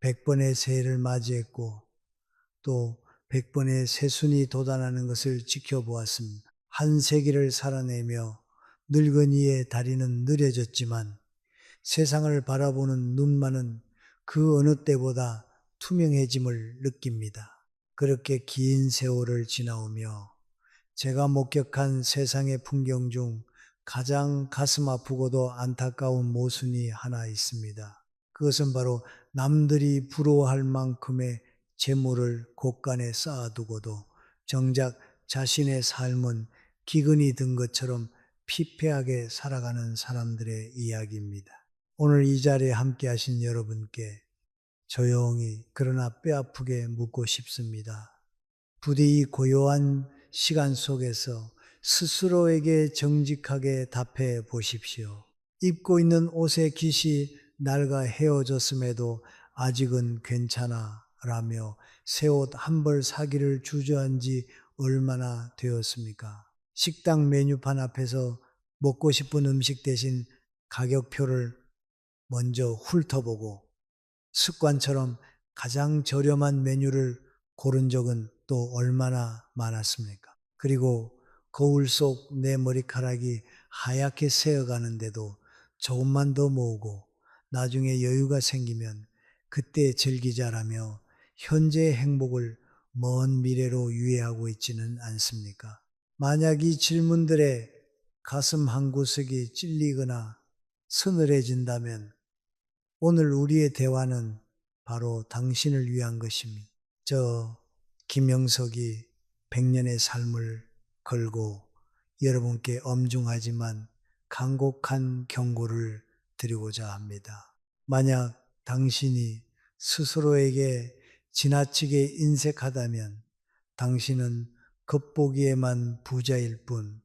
100번의 새해를 맞이했고 또 100번의 새순이 돋아나는 것을 지켜보았습니다. 한 세기를 살아내며 늙은이의 다리는 느려졌지만 세상을 바라보는 눈만은 그 어느 때보다 투명해짐을 느낍니다. 그렇게 긴 세월을 지나오며 제가 목격한 세상의 풍경 중 가장 가슴 아프고도 안타까운 모순이 하나 있습니다. 그것은 바로 남들이 부러워할 만큼의 재물을 곳간에 쌓아두고도 정작 자신의 삶은 기근이 든 것처럼 피폐하게 살아가는 사람들의 이야기입니다. 오늘 이 자리에 함께 하신 여러분께 조용히 그러나 뼈아프게 묻고 싶습니다. 부디 이 고요한 시간 속에서 스스로에게 정직하게 답해 보십시오. 입고 있는 옷의 깃이 낡아 헤어졌음에도 아직은 괜찮아 라며 새 옷 한 벌 사기를 주저한 지 얼마나 되었습니까? 식당 메뉴판 앞에서 먹고 싶은 음식 대신 가격표를 먼저 훑어보고 습관처럼 가장 저렴한 메뉴를 고른 적은 또 얼마나 많았습니까? 그리고 거울 속 내 머리카락이 하얗게 새어가는데도 조금만 더 모으고 나중에 여유가 생기면 그때 즐기자라며 현재의 행복을 먼 미래로 유예하고 있지는 않습니까? 만약 이 질문들에 가슴 한구석이 찔리거나 서늘해진다면 오늘 우리의 대화는 바로 당신을 위한 것입니다. 저 김영석이 100년의 삶을 걸고 여러분께 엄중하지만 간곡한 경고를 드리고자 합니다. 만약 당신이 스스로에게 지나치게 인색하다면 당신은 겉보기에만 부자일 뿐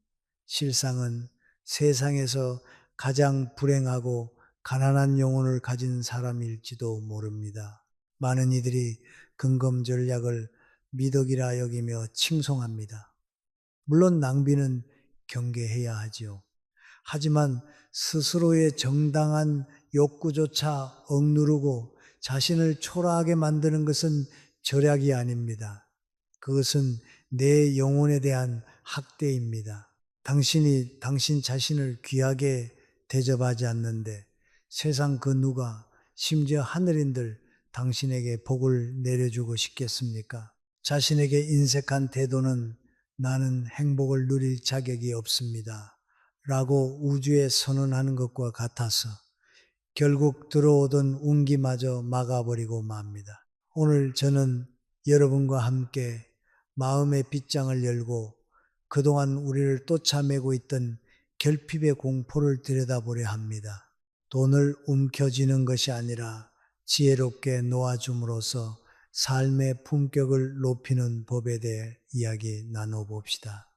실상은 세상에서 가장 불행하고 가난한 영혼을 가진 사람일지도 모릅니다. 많은 이들이 근검전략을 미덕이라 여기며 칭송합니다. 물론 낭비는 경계해야 하지요. 하지만 스스로의 정당한 욕구조차 억누르고 자신을 초라하게 만드는 것은 절약이 아닙니다. 그것은 내 영혼에 대한 학대입니다. 당신이 당신 자신을 귀하게 대접하지 않는데 세상 그 누가 심지어 하늘인들 당신에게 복을 내려주고 싶겠습니까? 자신에게 인색한 태도는 나는 행복을 누릴 자격이 없습니다. 라고 우주에 선언하는 것과 같아서 결국 들어오던 운기마저 막아버리고 맙니다. 오늘 저는 여러분과 함께 마음의 빗장을 열고 그동안 우리를 쫓아매고 있던 결핍의 공포를 들여다보려 합니다. 돈을 움켜쥐는 것이 아니라 지혜롭게 놓아줌으로써 삶의 품격을 높이는 법에 대해 이야기 나눠봅시다.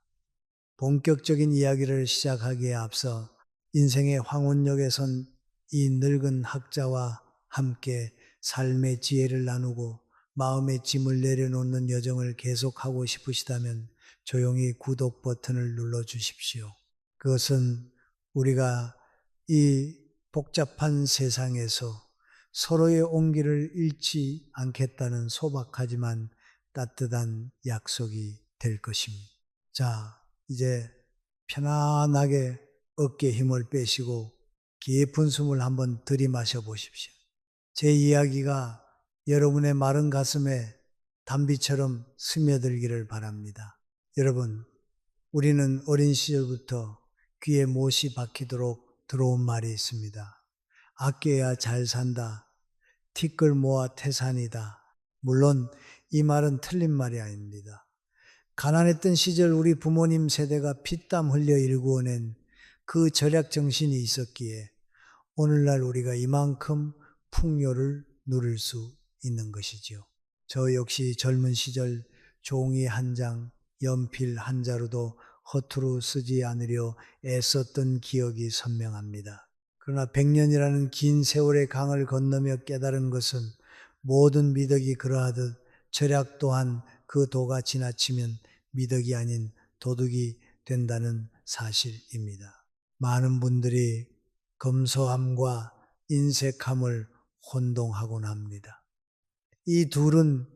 본격적인 이야기를 시작하기에 앞서 인생의 황혼역에 선 이 늙은 학자와 함께 삶의 지혜를 나누고 마음의 짐을 내려놓는 여정을 계속하고 싶으시다면 조용히 구독 버튼을 눌러주십시오. 그것은 우리가 이 복잡한 세상에서 서로의 온기를 잃지 않겠다는 소박하지만 따뜻한 약속이 될 것입니다. 자, 이제 편안하게 어깨에 힘을 빼시고 깊은 숨을 한번 들이마셔 보십시오. 제 이야기가 여러분의 마른 가슴에 단비처럼 스며들기를 바랍니다. 여러분, 우리는 어린 시절부터 귀에 못이 박히도록 들어온 말이 있습니다. 아껴야 잘 산다. 티끌 모아 태산이다. 물론 이 말은 틀린 말이 아닙니다. 가난했던 시절 우리 부모님 세대가 피땀 흘려 일구어낸 그 절약 정신이 있었기에 오늘날 우리가 이만큼 풍요를 누릴 수 있는 것이지요. 저 역시 젊은 시절 종이 한 장, 연필 한 자루도 허투루 쓰지 않으려 애썼던 기억이 선명합니다. 그러나 100년이라는 긴 세월의 강을 건너며 깨달은 것은 모든 미덕이 그러하듯 절약 또한 그 도가 지나치면 미덕이 아닌 도둑이 된다는 사실입니다. 많은 분들이 검소함과 인색함을 혼동하곤 합니다. 이 둘은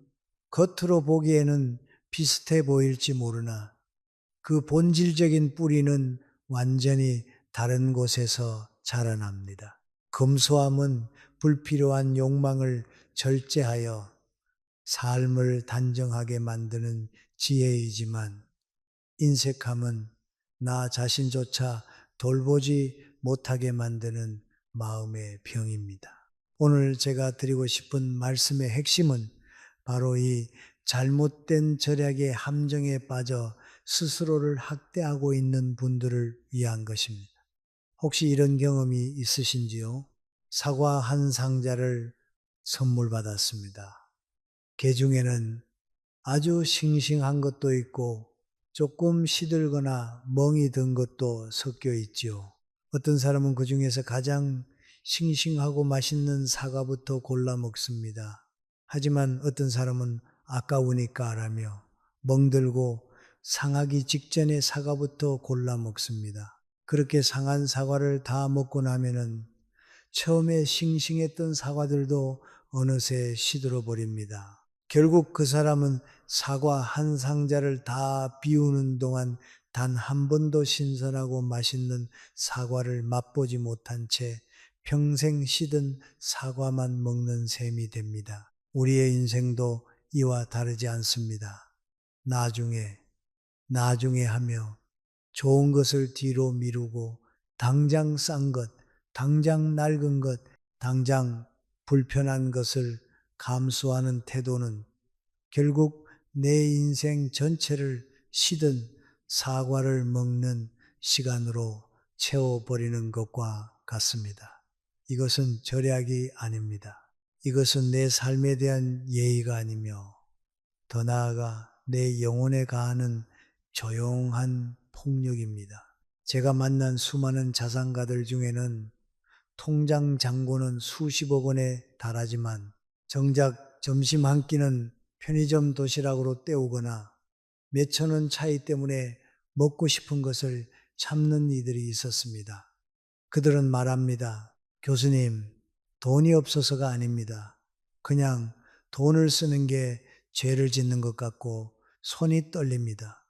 겉으로 보기에는 비슷해 보일지 모르나 그 본질적인 뿌리는 완전히 다른 곳에서 자라납니다. 검소함은 불필요한 욕망을 절제하여 삶을 단정하게 만드는 지혜이지만 인색함은 나 자신조차 돌보지 못하게 만드는 마음의 병입니다. 오늘 제가 드리고 싶은 말씀의 핵심은 바로 이 잘못된 절약의 함정에 빠져 스스로를 학대하고 있는 분들을 위한 것입니다. 혹시 이런 경험이 있으신지요? 사과 한 상자를 선물 받았습니다. 그 중에는 아주 싱싱한 것도 있고 조금 시들거나 멍이 든 것도 섞여 있지요. 어떤 사람은 그 중에서 가장 싱싱하고 맛있는 사과부터 골라 먹습니다. 하지만 어떤 사람은 아까우니까 라며 멍들고 상하기 직전에 사과부터 골라 먹습니다. 그렇게 상한 사과를 다 먹고 나면은 처음에 싱싱했던 사과들도 어느새 시들어 버립니다. 결국 그 사람은 사과 한 상자를 다 비우는 동안 단 한 번도 신선하고 맛있는 사과를 맛보지 못한 채 평생 시든 사과만 먹는 셈이 됩니다. 우리의 인생도 이와 다르지 않습니다. 나중에 하며 좋은 것을 뒤로 미루고 당장 싼 것, 당장 낡은 것, 당장 불편한 것을 감수하는 태도는 결국 내 인생 전체를 시든 사과를 먹는 시간으로 채워버리는 것과 같습니다. 이것은 절약이 아닙니다. 이것은 내 삶에 대한 예의가 아니며 더 나아가 내 영혼에 가하는 조용한 폭력입니다. 제가 만난 수많은 자산가들 중에는 통장 잔고는 수십억 원에 달하지만 정작 점심 한 끼는 편의점 도시락으로 때우거나 몇천 원 차이 때문에 먹고 싶은 것을 참는 이들이 있었습니다. 그들은 말합니다. 교수님, 돈이 없어서가 아닙니다. 그냥 돈을 쓰는 게 죄를 짓는 것 같고 손이 떨립니다.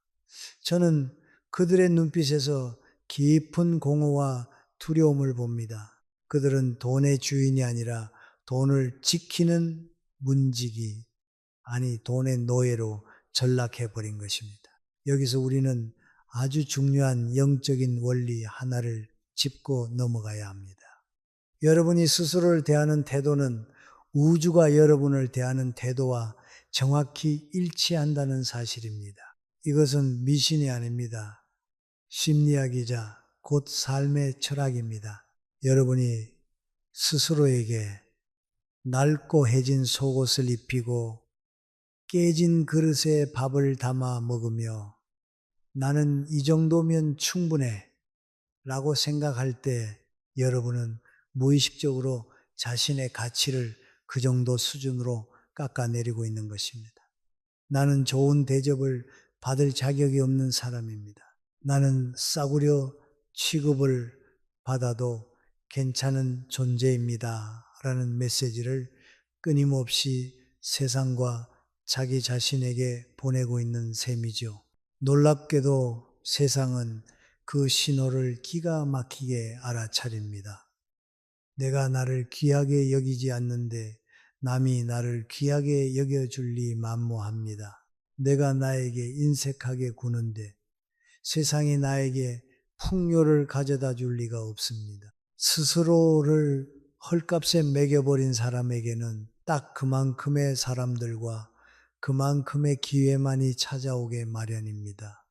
저는 그들의 눈빛에서 깊은 공허와 두려움을 봅니다. 그들은 돈의 주인이 아니라 돈을 지키는 문지기, 아니 돈의 노예로 전락해버린 것입니다. 여기서 우리는 아주 중요한 영적인 원리 하나를 짚고 넘어가야 합니다. 여러분이 스스로를 대하는 태도는 우주가 여러분을 대하는 태도와 정확히 일치한다는 사실입니다. 이것은 미신이 아닙니다. 심리학이자 곧 삶의 철학입니다. 여러분이 스스로에게 낡고 해진 속옷을 입히고 깨진 그릇에 밥을 담아 먹으며 나는 이 정도면 충분해 라고 생각할 때 여러분은 무의식적으로 자신의 가치를 그 정도 수준으로 깎아내리고 있는 것입니다. 나는 좋은 대접을 받을 자격이 없는 사람입니다. 나는 싸구려 취급을 받아도 괜찮은 존재입니다. 라는 메시지를 끊임없이 세상과 자기 자신에게 보내고 있는 셈이죠. 놀랍게도 세상은 그 신호를 기가 막히게 알아차립니다. 내가 나를 귀하게 여기지 않는데 남이 나를 귀하게 여겨줄 리 만무합니다. 내가 나에게 인색하게 구는데 세상이 나에게 풍요를 가져다 줄 리가 없습니다. 스스로를 헐값에 매겨버린 사람에게는 딱 그만큼의 사람들과 그만큼의 기회만이 찾아오게 마련입니다.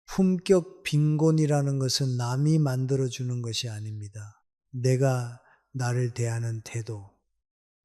품격 빈곤이라는 것은 남이 만들어주는 것이 아닙니다. 내가 나를 대하는 태도,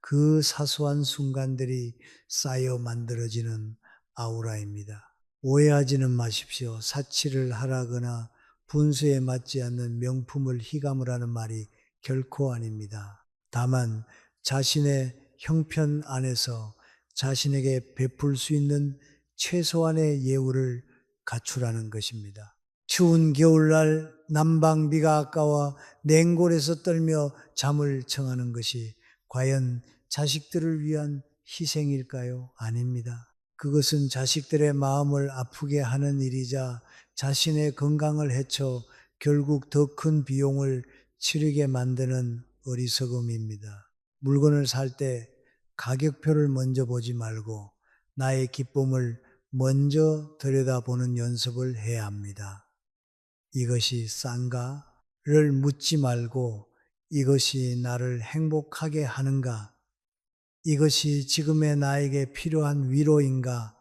그 사소한 순간들이 쌓여 만들어지는 아우라입니다. 오해하지는 마십시오. 사치를 하라거나 분수에 맞지 않는 명품을 희감하라는 말이 결코 아닙니다. 다만 자신의 형편 안에서 자신에게 베풀 수 있는 최소한의 예우를 갖추라는 것입니다. 추운 겨울날 난방비가 아까워 냉골에서 떨며 잠을 청하는 것이 과연 자식들을 위한 희생일까요? 아닙니다. 그것은 자식들의 마음을 아프게 하는 일이자 자신의 건강을 해쳐 결국 더 큰 비용을 치르게 만드는 어리석음입니다. 물건을 살 때 가격표를 먼저 보지 말고 나의 기쁨을 먼저 들여다보는 연습을 해야 합니다. 이것이 싼가를 묻지 말고 이것이 나를 행복하게 하는가? 이것이 지금의 나에게 필요한 위로인가를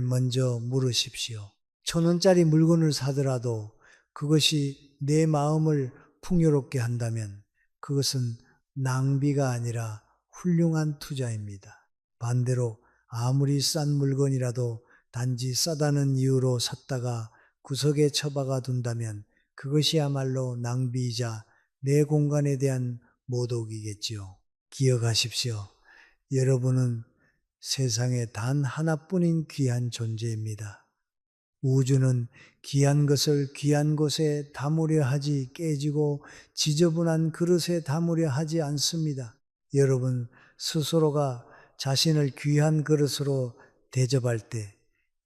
먼저 물으십시오. 1,000원짜리 물건을 사더라도 그것이 내 마음을 풍요롭게 한다면 그것은 낭비가 아니라 훌륭한 투자입니다. 반대로 아무리 싼 물건이라도 단지 싸다는 이유로 샀다가 구석에 처박아 둔다면 그것이야말로 낭비이자 내 공간에 대한 모독이겠지요. 기억하십시오. 여러분은 세상에 단 하나뿐인 귀한 존재입니다. 우주는 귀한 것을 귀한 곳에 담으려 하지 깨지고 지저분한 그릇에 담으려 하지 않습니다. 여러분 스스로가 자신을 귀한 그릇으로 대접할 때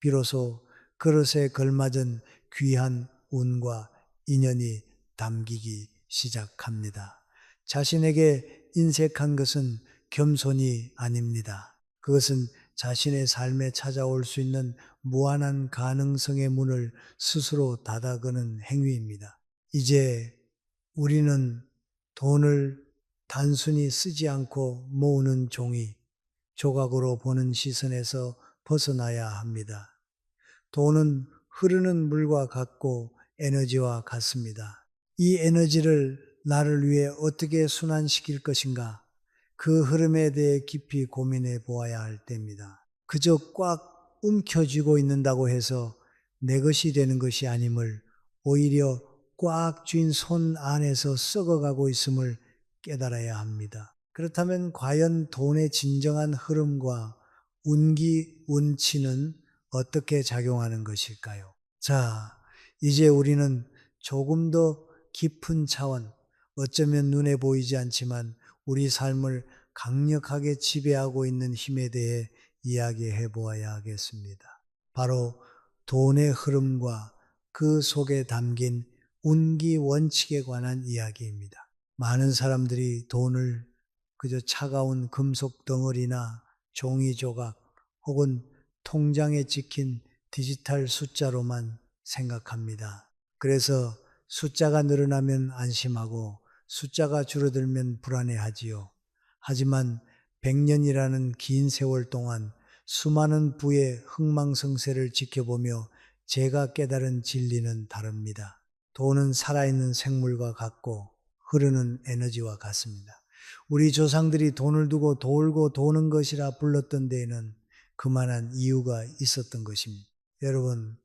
비로소 그릇에 걸맞은 귀한 운과 인연이 담기기 시작합니다. 자신에게 인색한 것은 겸손이 아닙니다. 그것은 자신의 삶에 찾아올 수 있는 무한한 가능성의 문을 스스로 닫아거는 행위입니다. 이제 우리는 돈을 단순히 쓰지 않고 모으는 종이 조각으로 보는 시선에서 벗어나야 합니다. 돈은 흐르는 물과 같고 에너지와 같습니다. 이 에너지를 나를 위해 어떻게 순환시킬 것인가? 그 흐름에 대해 깊이 고민해 보아야 할 때입니다. 그저 꽉 움켜쥐고 있는다고 해서 내 것이 되는 것이 아님을 오히려 꽉 쥔 손 안에서 썩어가고 있음을 깨달아야 합니다. 그렇다면 과연 돈의 진정한 흐름과 운기, 운치는 어떻게 작용하는 것일까요? 자, 이제 우리는 조금 더 깊은 차원, 어쩌면 눈에 보이지 않지만 우리 삶을 강력하게 지배하고 있는 힘에 대해 이야기해 보아야 하겠습니다. 바로 돈의 흐름과 그 속에 담긴 운기 원칙에 관한 이야기입니다. 많은 사람들이 돈을 그저 차가운 금속 덩어리나 종이 조각 혹은 통장에 찍힌 디지털 숫자로만 생각합니다. 그래서 숫자가 늘어나면 안심하고 숫자가 줄어들면 불안해하지요. 하지만 100년이라는 긴 세월 동안 수많은 부의 흥망성쇠를 지켜보며 제가 깨달은 진리는 다릅니다. 돈은 살아있는 생물과 같고 흐르는 에너지와 같습니다. 우리 조상들이 돈을 두고 돌고 도는 것이라 불렀던 데에는 그만한 이유가 있었던 것입니다. 여러분,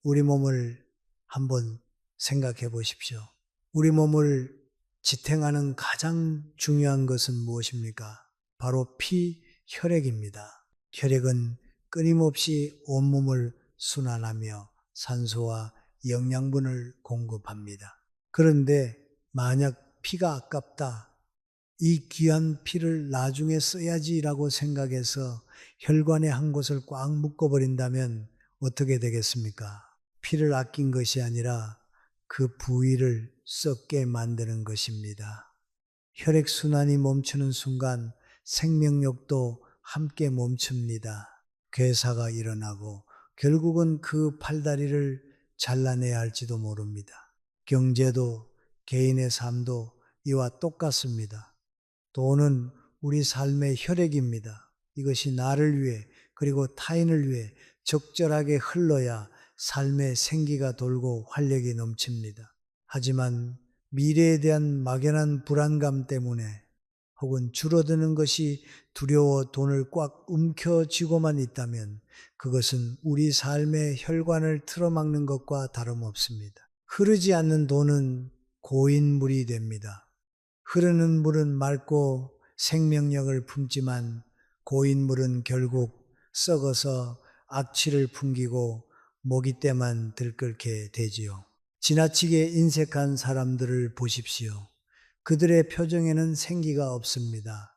우리 몸을 한번 생각해 보십시오. 우리 몸을 지탱하는 가장 중요한 것은 무엇입니까? 바로 피, 혈액입니다. 혈액은 끊임없이 온몸을 순환하며 산소와 영양분을 공급합니다. 그런데 만약 피가 아깝다, 이 귀한 피를 나중에 써야지라고 생각해서 혈관의 한 곳을 꽉 묶어버린다면 어떻게 되겠습니까? 피를 아낀 것이 아니라 그 부위를 썩게 만드는 것입니다. 혈액순환이 멈추는 순간 생명력도 함께 멈춥니다. 괴사가 일어나고 결국은 그 팔다리를 잘라내야 할지도 모릅니다. 경제도 개인의 삶도 이와 똑같습니다. 돈은 우리 삶의 혈액입니다. 이것이 나를 위해 그리고 타인을 위해 적절하게 흘러야 삶의 생기가 돌고 활력이 넘칩니다. 하지만 미래에 대한 막연한 불안감 때문에 혹은 줄어드는 것이 두려워 돈을 꽉 움켜쥐고만 있다면 그것은 우리 삶의 혈관을 틀어막는 것과 다름없습니다. 흐르지 않는 돈은 고인물이 됩니다. 흐르는 물은 맑고 생명력을 품지만 고인물은 결국 썩어서 악취를 풍기고 모기 때만 들끓게 되지요. 지나치게 인색한 사람들을 보십시오. 그들의 표정에는 생기가 없습니다.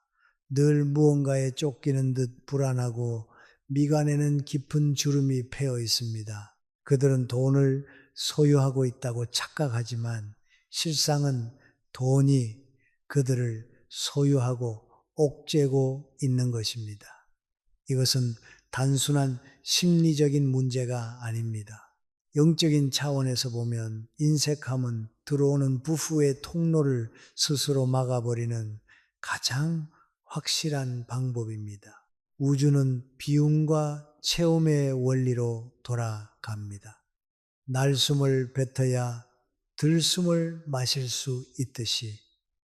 늘 무언가에 쫓기는 듯 불안하고 미간에는 깊은 주름이 패어 있습니다. 그들은 돈을 소유하고 있다고 착각하지만 실상은 돈이 그들을 소유하고 옥죄고 있는 것입니다. 이것은 단순한 심리적인 문제가 아닙니다. 영적인 차원에서 보면 인색함은 들어오는 부후의 통로를 스스로 막아버리는 가장 확실한 방법입니다. 우주는 비움과 체험의 원리로 돌아갑니다. 날숨을 뱉어야 들숨을 마실 수 있듯이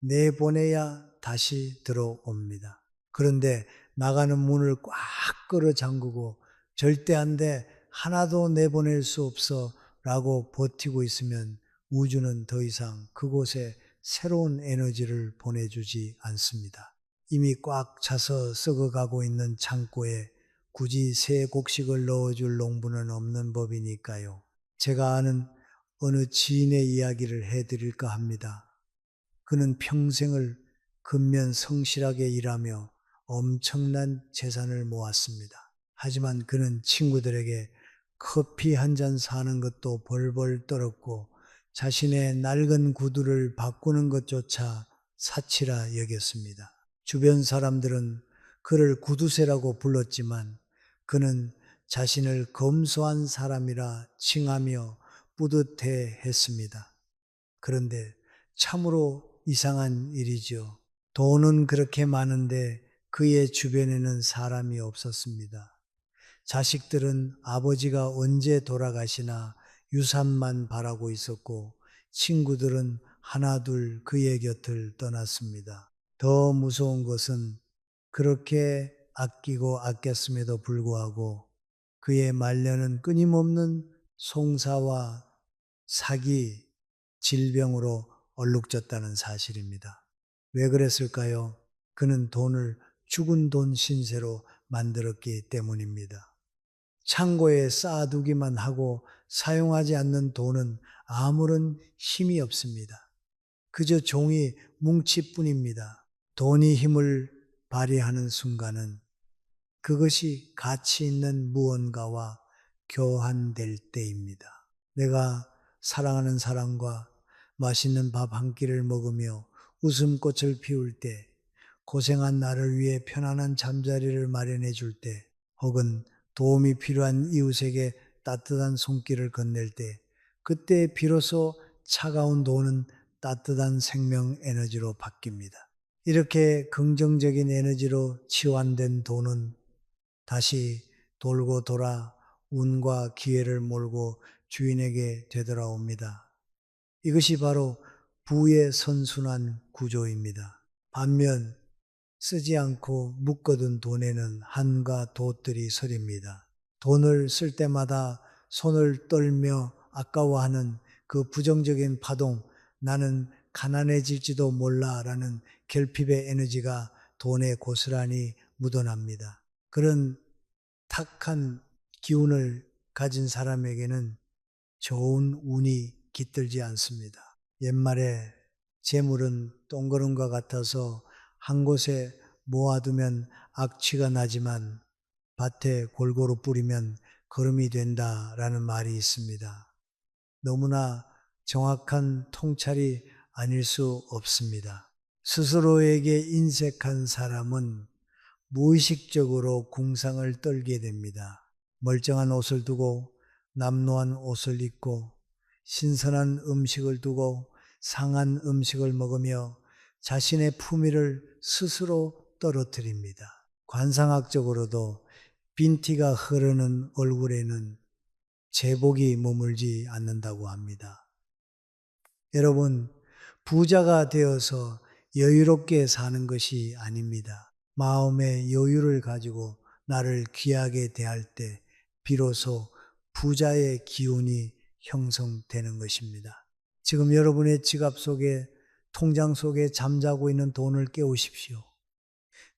내보내야 다시 들어옵니다. 그런데 나가는 문을 꽉 끌어 잠그고 절대 안 돼, 하나도 내보낼 수 없어 라고 버티고 있으면 우주는 더 이상 그곳에 새로운 에너지를 보내주지 않습니다. 이미 꽉 차서 썩어가고 있는 창고에 굳이 새 곡식을 넣어줄 농부는 없는 법이니까요. 제가 아는 어느 지인의 이야기를 해드릴까 합니다. 그는 평생을 근면 성실하게 일하며 엄청난 재산을 모았습니다. 하지만 그는 친구들에게 커피 한 잔 사는 것도 벌벌 떨었고 자신의 낡은 구두를 바꾸는 것조차 사치라 여겼습니다. 주변 사람들은 그를 구두쇠라고 불렀지만 그는 자신을 검소한 사람이라 칭하며 뿌듯해 했습니다. 그런데 참으로 이상한 일이죠. 돈은 그렇게 많은데 그의 주변에는 사람이 없었습니다. 자식들은 아버지가 언제 돌아가시나 유산만 바라고 있었고 친구들은 하나둘 그의 곁을 떠났습니다. 더 무서운 것은 그렇게 아끼고 아꼈음에도 불구하고 그의 말년은 끊임없는 송사와 사기, 질병으로 얼룩졌다는 사실입니다. 왜 그랬을까요? 그는 돈을 죽은 돈 신세로 만들었기 때문입니다. 창고에 쌓아두기만 하고 사용하지 않는 돈은 아무런 힘이 없습니다. 그저 종이 뭉치뿐입니다. 돈이 힘을 발휘하는 순간은 그것이 가치 있는 무언가와 교환될 때입니다. 내가 사랑하는 사람과 맛있는 밥 한 끼를 먹으며 웃음꽃을 피울 때, 고생한 나를 위해 편안한 잠자리를 마련해 줄 때, 혹은 도움이 필요한 이웃에게 따뜻한 손길을 건넬 때, 그때 비로소 차가운 돈은 따뜻한 생명 에너지로 바뀝니다. 이렇게 긍정적인 에너지로 치환된 돈은 다시 돌고 돌아 운과 기회를 몰고 주인에게 되돌아옵니다. 이것이 바로 부의 선순환 구조입니다. 반면 쓰지 않고 묶어둔 돈에는 한과 돛들이 서립니다. 돈을 쓸 때마다 손을 떨며 아까워하는 그 부정적인 파동, 나는 가난해질지도 몰라라는 결핍의 에너지가 돈에 고스란히 묻어납니다. 그런 탁한 기운을 가진 사람에게는 좋은 운이 깃들지 않습니다. 옛말에 재물은 똥거름과 같아서 한 곳에 모아두면 악취가 나지만 밭에 골고루 뿌리면 거름이 된다라는 말이 있습니다. 너무나 정확한 통찰이 아닐 수 없습니다. 스스로에게 인색한 사람은 무의식적으로 궁상을 떨게 됩니다. 멀쩡한 옷을 두고 남노한 옷을 입고 신선한 음식을 두고 상한 음식을 먹으며 자신의 품위를 스스로 떨어뜨립니다. 관상학적으로도 빈티가 흐르는 얼굴에는 제복이 머물지 않는다고 합니다. 여러분, 부자가 되어서 여유롭게 사는 것이 아닙니다. 마음의 여유를 가지고 나를 귀하게 대할 때 비로소 부자의 기운이 형성되는 것입니다. 지금 여러분의 지갑 속에, 통장 속에 잠자고 있는 돈을 깨우십시오.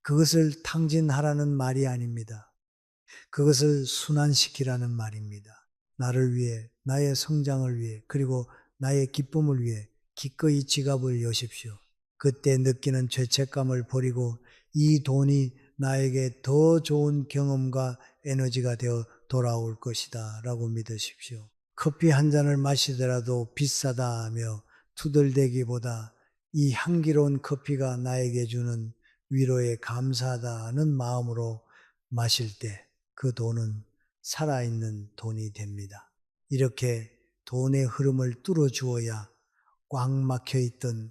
그것을 탕진하라는 말이 아닙니다. 그것을 순환시키라는 말입니다. 나를 위해, 나의 성장을 위해, 그리고 나의 기쁨을 위해 기꺼이 지갑을 여십시오. 그때 느끼는 죄책감을 버리고 이 돈이 나에게 더 좋은 경험과 에너지가 되어 돌아올 것이다 라고 믿으십시오. 커피 한 잔을 마시더라도 비싸다 하며 투덜대기보다 이 향기로운 커피가 나에게 주는 위로에 감사하다는 마음으로 마실 때 그 돈은 살아있는 돈이 됩니다. 이렇게 돈의 흐름을 뚫어 주어야 꽉 막혀 있던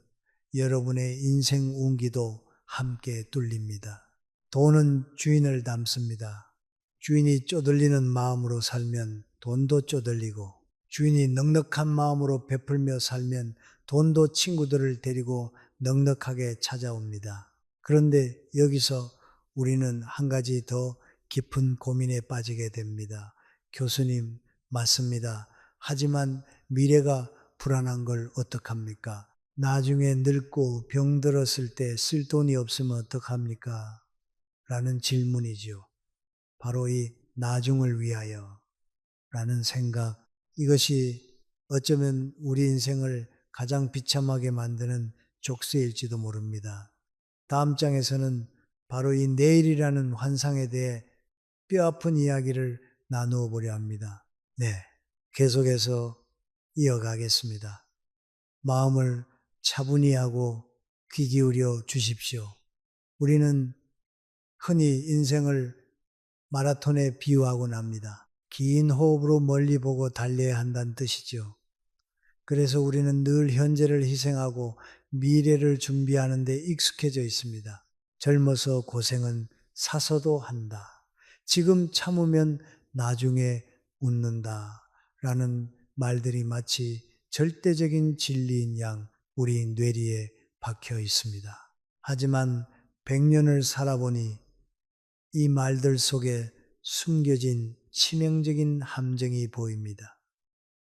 여러분의 인생 운기도 함께 뚫립니다. 돈은 주인을 닮습니다. 주인이 쪼들리는 마음으로 살면 돈도 쪼들리고, 주인이 넉넉한 마음으로 베풀며 살면 돈도 친구들을 데리고 넉넉하게 찾아옵니다. 그런데 여기서 우리는 한 가지 더 깊은 고민에 빠지게 됩니다. 교수님, 맞습니다. 하지만 미래가 불안한 걸 어떡합니까? 나중에 늙고 병들었을 때 쓸 돈이 없으면 어떡합니까? 라는 질문이지요. 바로 이 나중을 위하여 라는 생각, 이것이 어쩌면 우리 인생을 가장 비참하게 만드는 족쇄일지도 모릅니다. 다음 장에서는 바로 이 내일이라는 환상에 대해 뼈아픈 이야기를 나누어 보려 합니다. 네, 계속해서 이어가겠습니다. 마음을 차분히 하고 귀 기울여 주십시오. 우리는 흔히 인생을 마라톤에 비유하곤 합니다. 긴 호흡으로 멀리 보고 달려야 한다는 뜻이죠. 그래서 우리는 늘 현재를 희생하고 미래를 준비하는 데 익숙해져 있습니다. 젊어서 고생은 사서도 한다. 지금 참으면 나중에 웃는다. 라는 말들이 마치 절대적인 진리인 양 우리 뇌리에 박혀 있습니다. 하지만 100년을 살아보니 이 말들 속에 숨겨진 치명적인 함정이 보입니다.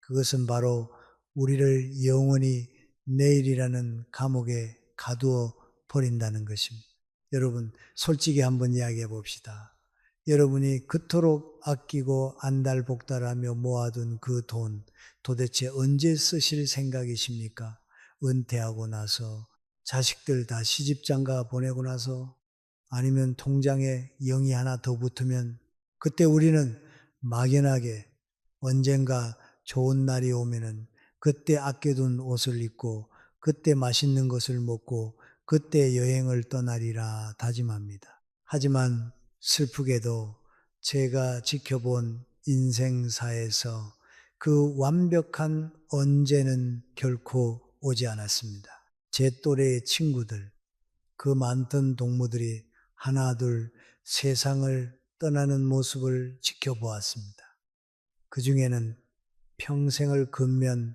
그것은 바로 우리를 영원히 내일이라는 감옥에 가두어 버린다는 것입니다. 여러분, 솔직히 한번 이야기해 봅시다. 여러분이 그토록 아끼고 안달복달하며 모아둔 그 돈 도대체 언제 쓰실 생각이십니까? 은퇴하고 나서, 자식들 다 시집장가 보내고 나서, 아니면 통장에 0이 하나 더 붙으면, 그때 우리는 막연하게 언젠가 좋은 날이 오면은 그때 아껴둔 옷을 입고 그때 맛있는 것을 먹고 그때 여행을 떠나리라 다짐합니다. 하지만 슬프게도 제가 지켜본 인생사에서 그 완벽한 언제는 결코 오지 않았습니다. 제 또래의 친구들, 그 많던 동무들이 하나둘 세상을 떠나는 모습을 지켜보았습니다. 그 중에는 평생을 겉면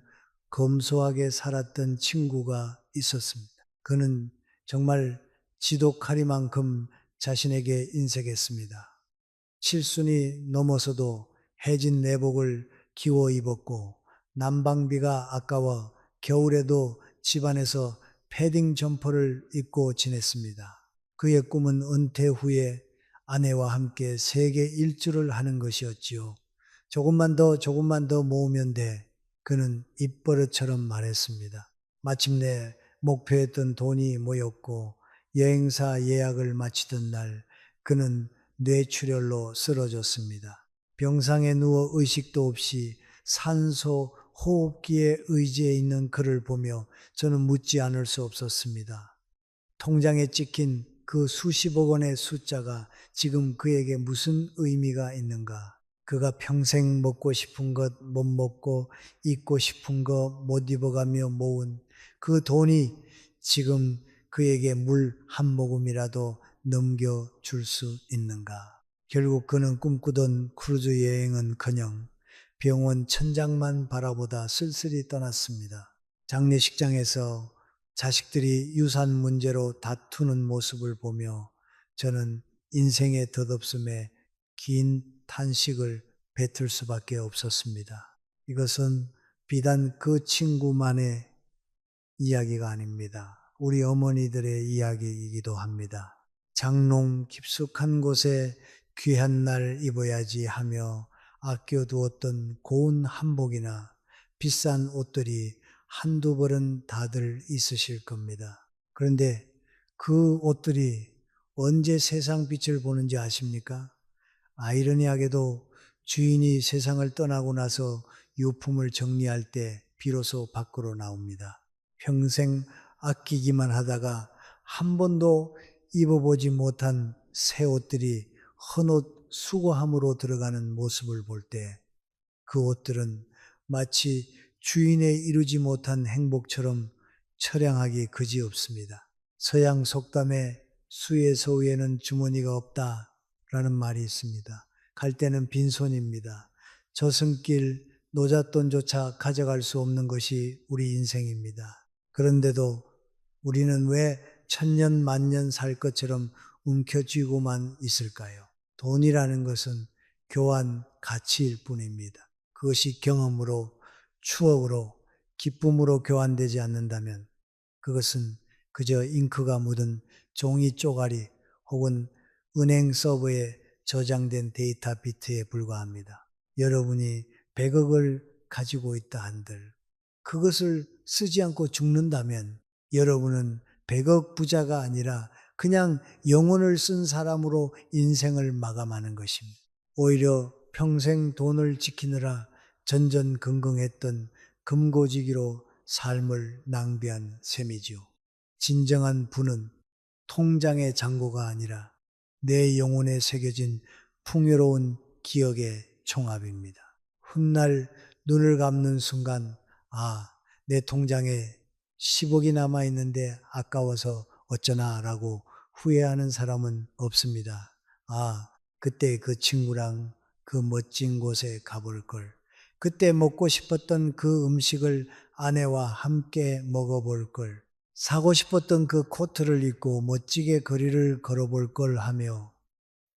검소하게 살았던 친구가 있었습니다. 그는 정말 지독하리만큼 자신에게 인색했습니다. 칠순이 넘어서도 해진 내복을 기워 입었고 난방비가 아까워 겨울에도 집안에서 패딩 점퍼를 입고 지냈습니다. 그의 꿈은 은퇴 후에 아내와 함께 세계 일주를 하는 것이었지요. 조금만 더 모으면 돼. 그는 입버릇처럼 말했습니다. 마침내 목표했던 돈이 모였고 여행사 예약을 마치던 날 그는 뇌출혈로 쓰러졌습니다. 병상에 누워 의식도 없이 산소 호흡기에 의지해 있는 그를 보며 저는 묻지 않을 수 없었습니다. 통장에 찍힌 그 수십억 원의 숫자가 지금 그에게 무슨 의미가 있는가? 그가 평생 먹고 싶은 것 못 먹고 입고 싶은 거 못 입어가며 모은 그 돈이 지금 그에게 물 한 모금이라도 넘겨줄 수 있는가? 결국 그는 꿈꾸던 크루즈 여행은커녕 병원 천장만 바라보다 쓸쓸히 떠났습니다. 장례식장에서 자식들이 유산 문제로 다투는 모습을 보며 저는 인생의 덧없음에 긴 탄식을 뱉을 수밖에 없었습니다. 이것은 비단 그 친구만의 이야기가 아닙니다. 우리 어머니들의 이야기이기도 합니다. 장롱 깊숙한 곳에 귀한 날 입어야지 하며 아껴두었던 고운 한복이나 비싼 옷들이 한두 벌은 다들 있으실 겁니다. 그런데 그 옷들이 언제 세상 빛을 보는지 아십니까? 아이러니하게도 주인이 세상을 떠나고 나서 유품을 정리할 때 비로소 밖으로 나옵니다. 평생 아끼기만 하다가 한 번도 입어보지 못한 새 옷들이 헌옷 수거함으로 들어가는 모습을 볼 때 그 옷들은 마치 주인에 이루지 못한 행복처럼 처량하기 그지없습니다. 서양 속담에 수의 서위에는 주머니가 없다라는 말이 있습니다. 갈 때는 빈손입니다. 저승길 노잣돈조차 가져갈 수 없는 것이 우리 인생입니다. 그런데도 우리는 왜 천년 만년 살 것처럼 움켜쥐고만 있을까요? 돈이라는 것은 교환 가치일 뿐입니다. 그것이 경험으로, 추억으로, 기쁨으로 교환되지 않는다면 그것은 그저 잉크가 묻은 종이 쪼가리 혹은 은행 서버에 저장된 데이터 비트에 불과합니다. 여러분이 100억을 가지고 있다 한들 그것을 쓰지 않고 죽는다면 여러분은 100억 부자가 아니라 그냥 영혼을 쓴 사람으로 인생을 마감하는 것입니다. 오히려 평생 돈을 지키느라 전전긍긍했던 금고지기로 삶을 낭비한 셈이지요. 진정한 부는 통장의 잔고가 아니라 내 영혼에 새겨진 풍요로운 기억의 총합입니다. 훗날 눈을 감는 순간 내 통장에 10억이 남아있는데 아까워서 어쩌나 라고 후회하는 사람은 없습니다. 그때 그 친구랑 그 멋진 곳에 가볼 걸. 그때 먹고 싶었던 그 음식을 아내와 함께 먹어볼 걸. 사고 싶었던 그 코트를 입고 멋지게 거리를 걸어볼 걸 하며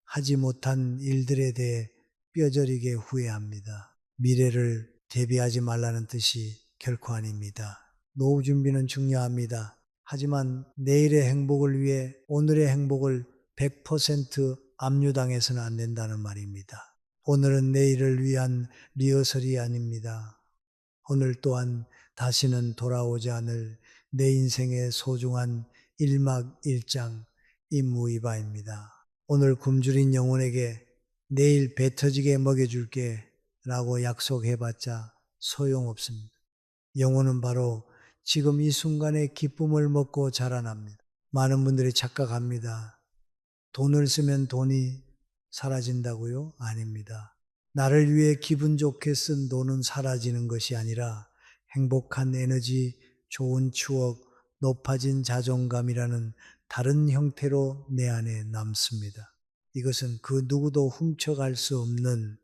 하지 못한 일들에 대해 뼈저리게 후회합니다. 미래를 대비하지 말라는 뜻이 결코 아닙니다. 노후 준비는 중요합니다. 하지만 내일의 행복을 위해 오늘의 행복을 100% 압류당해서는 안 된다는 말입니다. 오늘은 내일을 위한 리허설이 아닙니다. 오늘 또한 다시는 돌아오지 않을 내 인생의 소중한 1막 1장 임무이바입니다. 오늘 굶주린 영혼에게 내일 배 터지게 먹여줄게 라고 약속해봤자 소용없습니다. 영혼은 바로 지금 이 순간의 기쁨을 먹고 자라납니다. 많은 분들이 착각합니다. 돈을 쓰면 돈이 사라진다고요? 아닙니다. 나를 위해 기분 좋게 쓴 돈은 사라지는 것이 아니라 행복한 에너지, 좋은 추억, 높아진 자존감이라는 다른 형태로 내 안에 남습니다. 이것은 그 누구도 훔쳐갈 수 없는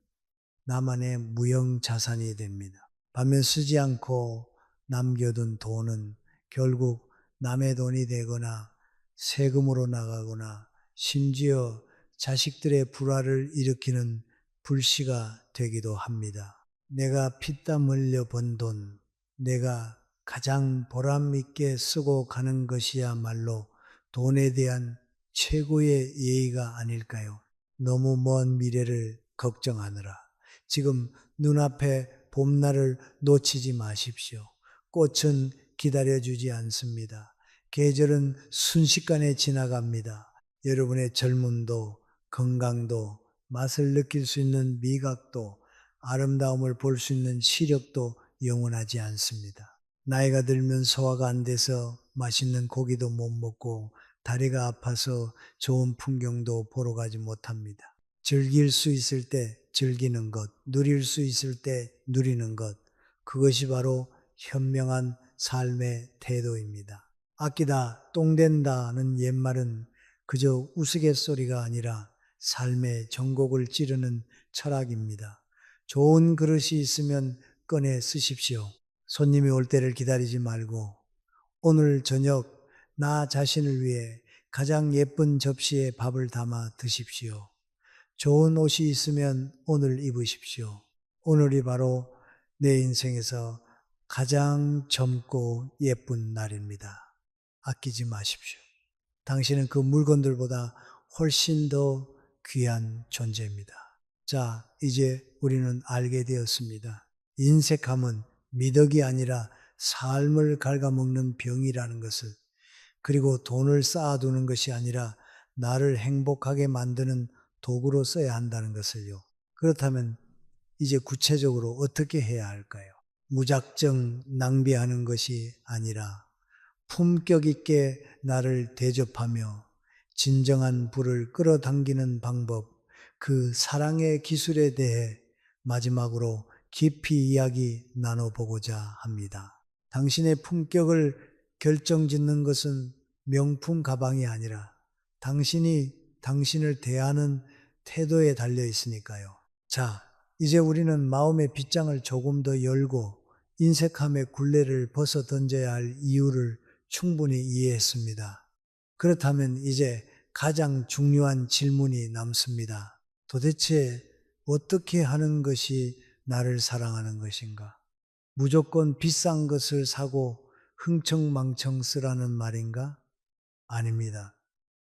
나만의 무형 자산이 됩니다. 반면 쓰지 않고 남겨둔 돈은 결국 남의 돈이 되거나 세금으로 나가거나 심지어 자식들의 불화를 일으키는 불씨가 되기도 합니다. 내가 피땀 흘려 번 돈, 내가 가장 보람 있게 쓰고 가는 것이야말로 돈에 대한 최고의 예의가 아닐까요? 너무 먼 미래를 걱정하느라 지금 눈앞에 봄날을 놓치지 마십시오. 꽃은 기다려주지 않습니다. 계절은 순식간에 지나갑니다. 여러분의 젊음도 건강도 맛을 느낄 수 있는 미각도 아름다움을 볼 수 있는 시력도 영원하지 않습니다. 나이가 들면 소화가 안 돼서 맛있는 고기도 못 먹고 다리가 아파서 좋은 풍경도 보러 가지 못합니다. 즐길 수 있을 때 즐기는 것, 누릴 수 있을 때 누리는 것, 그것이 바로 현명한 삶의 태도입니다. 아끼다 똥된다는 옛말은 그저 우스갯소리가 아니라 삶의 전곡을 찌르는 철학입니다. 좋은 그릇이 있으면 꺼내 쓰십시오. 손님이 올 때를 기다리지 말고 오늘 저녁 나 자신을 위해 가장 예쁜 접시에 밥을 담아 드십시오. 좋은 옷이 있으면 오늘 입으십시오. 오늘이 바로 내 인생에서 가장 젊고 예쁜 날입니다. 아끼지 마십시오. 당신은 그 물건들보다 훨씬 더 귀한 존재입니다. 자, 이제 우리는 알게 되었습니다. 인색함은 미덕이 아니라 삶을 갉아먹는 병이라는 것을, 그리고 돈을 쌓아두는 것이 아니라 나를 행복하게 만드는 도구로 써야 한다는 것을요. 그렇다면 이제 구체적으로 어떻게 해야 할까요? 무작정 낭비하는 것이 아니라 품격 있게 나를 대접하며 진정한 부를 끌어당기는 방법, 그 사랑의 기술에 대해 마지막으로 깊이 이야기 나눠보고자 합니다. 당신의 품격을 결정짓는 것은 명품 가방이 아니라 당신이 당신을 대하는 태도에 달려 있으니까요. 자, 이제 우리는 마음의 빗장을 조금 더 열고 인색함의 굴레를 벗어 던져야 할 이유를 충분히 이해했습니다. 그렇다면 이제 가장 중요한 질문이 남습니다. 도대체 어떻게 하는 것이 나를 사랑하는 것인가? 무조건 비싼 것을 사고 흥청망청 쓰라는 말인가? 아닙니다.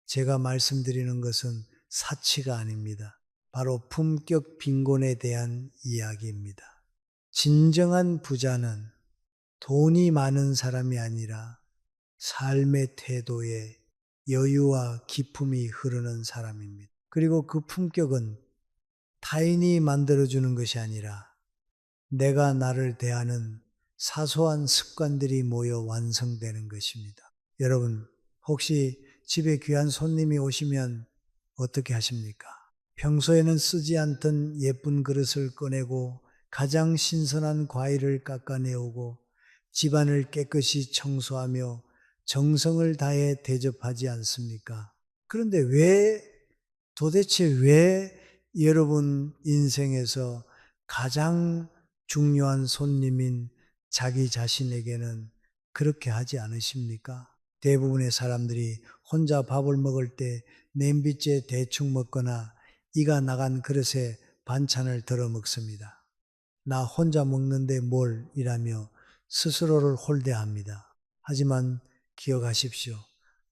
제가 말씀드리는 것은 사치가 아닙니다. 바로 품격 빈곤에 대한 이야기입니다. 진정한 부자는 돈이 많은 사람이 아니라 삶의 태도에 여유와 기품이 흐르는 사람입니다. 그리고 그 품격은 타인이 만들어주는 것이 아니라 내가 나를 대하는 사소한 습관들이 모여 완성되는 것입니다. 여러분, 혹시 집에 귀한 손님이 오시면 어떻게 하십니까? 평소에는 쓰지 않던 예쁜 그릇을 꺼내고 가장 신선한 과일을 깎아내오고 집안을 깨끗이 청소하며 정성을 다해 대접하지 않습니까? 그런데 도대체 왜 여러분 인생에서 가장 중요한 손님인 자기 자신에게는 그렇게 하지 않으십니까? 대부분의 사람들이 혼자 밥을 먹을 때 냄비째 대충 먹거나 이가 나간 그릇에 반찬을 덜어 먹습니다. 나 혼자 먹는데 뭘 이라며 스스로를 홀대합니다. 하지만 기억하십시오.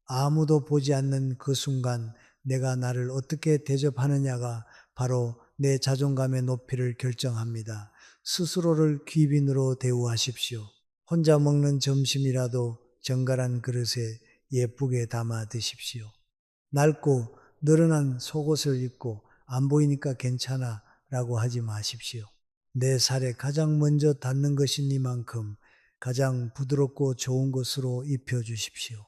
아무도 보지 않는 그 순간 내가 나를 어떻게 대접하느냐가 바로 내 자존감의 높이를 결정합니다. 스스로를 귀빈으로 대우하십시오. 혼자 먹는 점심이라도 정갈한 그릇에 예쁘게 담아 드십시오. 낡고 늘어난 속옷을 입고 안 보이니까 괜찮아 라고 하지 마십시오. 내 살에 가장 먼저 닿는 것이니만큼 가장 부드럽고 좋은 것으로 입혀주십시오.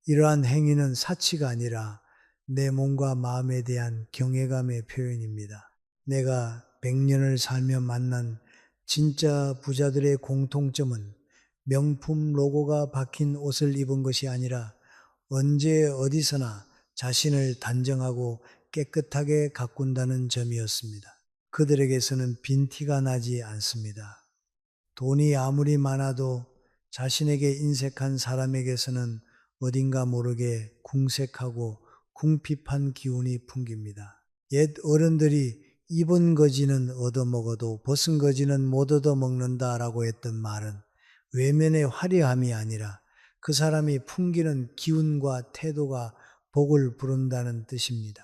이러한 행위는 사치가 아니라 내 몸과 마음에 대한 경외감의 표현입니다. 내가 100년을 살며 만난 진짜 부자들의 공통점은 명품 로고가 박힌 옷을 입은 것이 아니라 언제 어디서나 자신을 단정하고 깨끗하게 가꾼다는 점이었습니다. 그들에게서는 빈티가 나지 않습니다. 돈이 아무리 많아도 자신에게 인색한 사람에게서는 어딘가 모르게 궁색하고 궁핍한 기운이 풍깁니다. 옛 어른들이 입은 거지는 얻어먹어도 벗은 거지는 못 얻어먹는다라고 했던 말은 외면의 화려함이 아니라 그 사람이 풍기는 기운과 태도가 복을 부른다는 뜻입니다.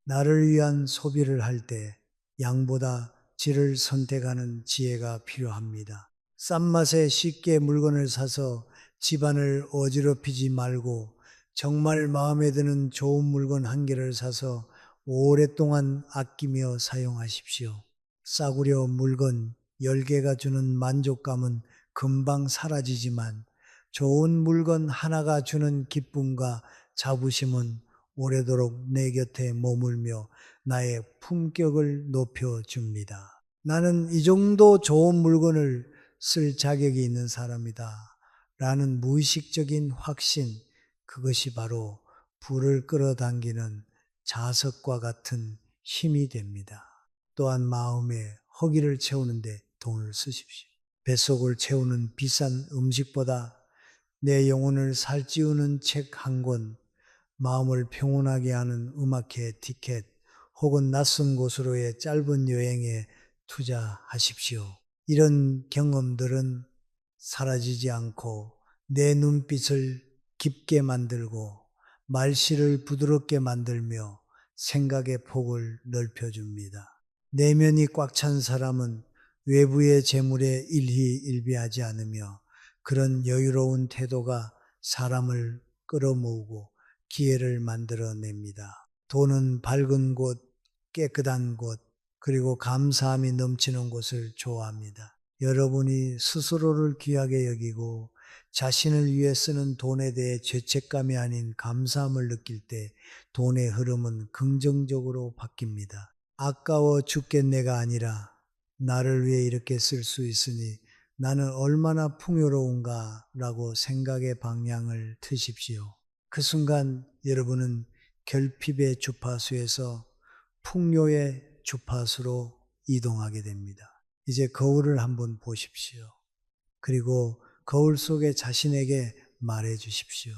나를 위한 소비를 할 때 양보다 질을 선택하는 지혜가 필요합니다. 싼 맛에 쉽게 물건을 사서 집안을 어지럽히지 말고 정말 마음에 드는 좋은 물건 한 개를 사서 오랫동안 아끼며 사용하십시오. 싸구려 물건 10개가 주는 만족감은 금방 사라지지만 좋은 물건 하나가 주는 기쁨과 자부심은 오래도록 내 곁에 머물며 나의 품격을 높여줍니다. 나는 이 정도 좋은 물건을 쓸 자격이 있는 사람이다 라는 무의식적인 확신, 그것이 바로 불을 끌어당기는 자석과 같은 힘이 됩니다. 또한 마음에 허기를 채우는데 돈을 쓰십시오. 뱃속을 채우는 비싼 음식보다 내 영혼을 살찌우는 책 한 권, 마음을 평온하게 하는 음악회 티켓, 혹은 낯선 곳으로의 짧은 여행에 투자하십시오. 이런 경험들은 사라지지 않고 내 눈빛을 깊게 만들고 말씨를 부드럽게 만들며 생각의 폭을 넓혀줍니다. 내면이 꽉 찬 사람은 외부의 재물에 일희일비하지 않으며 그런 여유로운 태도가 사람을 끌어모으고 기회를 만들어냅니다. 돈은 밝은 곳, 깨끗한 곳, 그리고 감사함이 넘치는 곳을 좋아합니다. 여러분이 스스로를 귀하게 여기고 자신을 위해 쓰는 돈에 대해 죄책감이 아닌 감사함을 느낄 때 돈의 흐름은 긍정적으로 바뀝니다. 아까워 죽겠네가 아니라 나를 위해 이렇게 쓸 수 있으니 나는 얼마나 풍요로운가 라고 생각의 방향을 트십시오. 그 순간 여러분은 결핍의 주파수에서 풍요의 주파수로 이동하게 됩니다. 이제 거울을 한번 보십시오. 그리고 거울 속에 자신에게 말해 주십시오.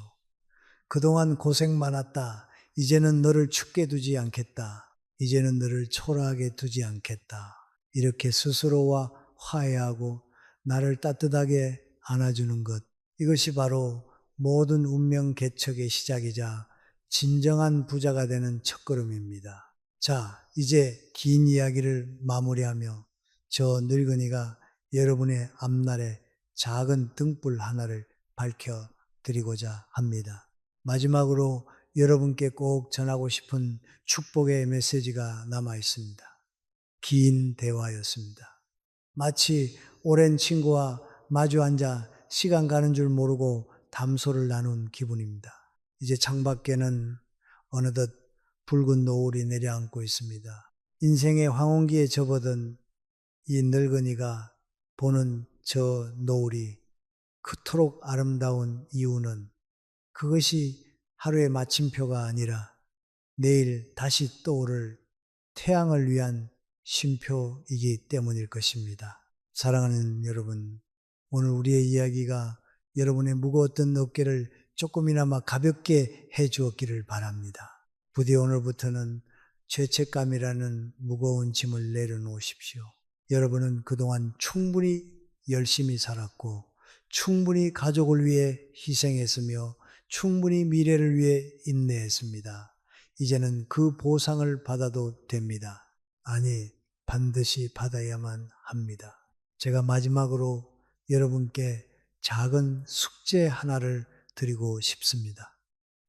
그동안 고생 많았다. 이제는 너를 춥게 두지 않겠다. 이제는 너를 초라하게 두지 않겠다. 이렇게 스스로와 화해하고 나를 따뜻하게 안아주는 것. 이것이 바로 모든 운명 개척의 시작이자 진정한 부자가 되는 첫걸음입니다. 자, 이제 긴 이야기를 마무리하며 저 늙은이가 여러분의 앞날에 작은 등불 하나를 밝혀 드리고자 합니다. 마지막으로 여러분께 꼭 전하고 싶은 축복의 메시지가 남아 있습니다. 긴 대화였습니다. 마치 오랜 친구와 마주 앉아 시간 가는 줄 모르고 담소를 나눈 기분입니다. 이제 창밖에는 어느덧 붉은 노을이 내려앉고 있습니다. 인생의 황혼기에 접어든 이 늙은이가 보는 저 노을이 그토록 아름다운 이유는 그것이 하루의 마침표가 아니라 내일 다시 떠오를 태양을 위한 쉼표이기 때문일 것입니다. 사랑하는 여러분, 오늘 우리의 이야기가 여러분의 무거웠던 어깨를 조금이나마 가볍게 해 주었기를 바랍니다. 부디 오늘부터는 죄책감이라는 무거운 짐을 내려놓으십시오. 여러분은 그동안 충분히 열심히 살았고 충분히 가족을 위해 희생했으며 충분히 미래를 위해 인내했습니다. 이제는 그 보상을 받아도 됩니다. 아니, 반드시 받아야만 합니다. 제가 마지막으로 여러분께 작은 숙제 하나를 드리고 싶습니다.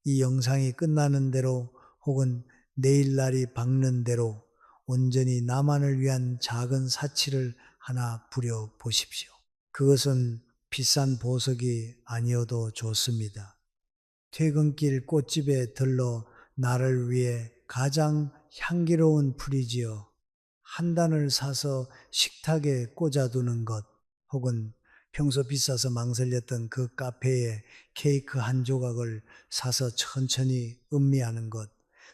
이 영상이 끝나는 대로 혹은 내일 날이 밝는 대로 온전히 나만을 위한 작은 사치를 하나 부려 보십시오. 그것은 비싼 보석이 아니어도 좋습니다. 퇴근길 꽃집에 들러 나를 위해 가장 향기로운 풀이지어 한 단을 사서 식탁에 꽂아두는 것, 혹은 평소 비싸서 망설였던 그 카페에 케이크 한 조각을 사서 천천히 음미하는 것,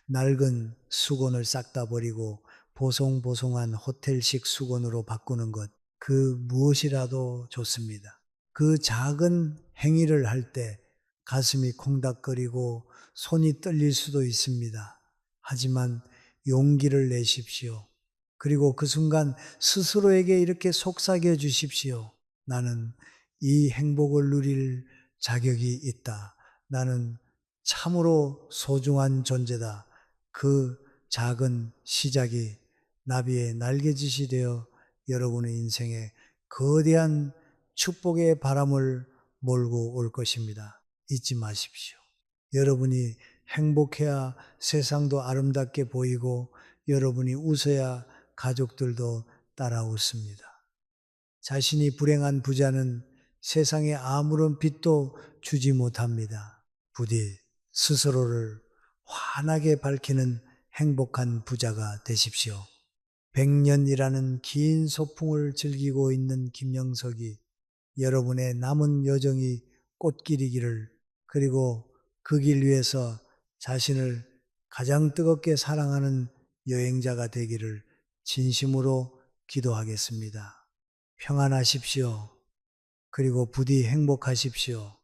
낡은 수건을 싹 다 버리고 보송보송한 호텔식 수건으로 바꾸는 것, 그 무엇이라도 좋습니다. 그 작은 행위를 할 때 가슴이 콩닥거리고 손이 떨릴 수도 있습니다. 하지만 용기를 내십시오. 그리고 그 순간 스스로에게 이렇게 속삭여 주십시오. 나는 이 행복을 누릴 자격이 있다. 나는 참으로 소중한 존재다. 그 작은 시작이 나비의 날개짓이 되어 여러분의 인생에 거대한 축복의 바람을 몰고 올 것입니다. 잊지 마십시오. 여러분이 행복해야 세상도 아름답게 보이고 여러분이 웃어야 가족들도 따라 웃습니다. 자신이 불행한 부자는 세상에 아무런 빚도 주지 못합니다. 부디 스스로를 환하게 밝히는 행복한 부자가 되십시오. 100년이라는 긴 소풍을 즐기고 있는 김영석이 여러분의 남은 여정이 꽃길이기를, 그리고 그 길 위에서 자신을 가장 뜨겁게 사랑하는 여행자가 되기를 진심으로 기도하겠습니다. 평안하십시오. 그리고 부디 행복하십시오.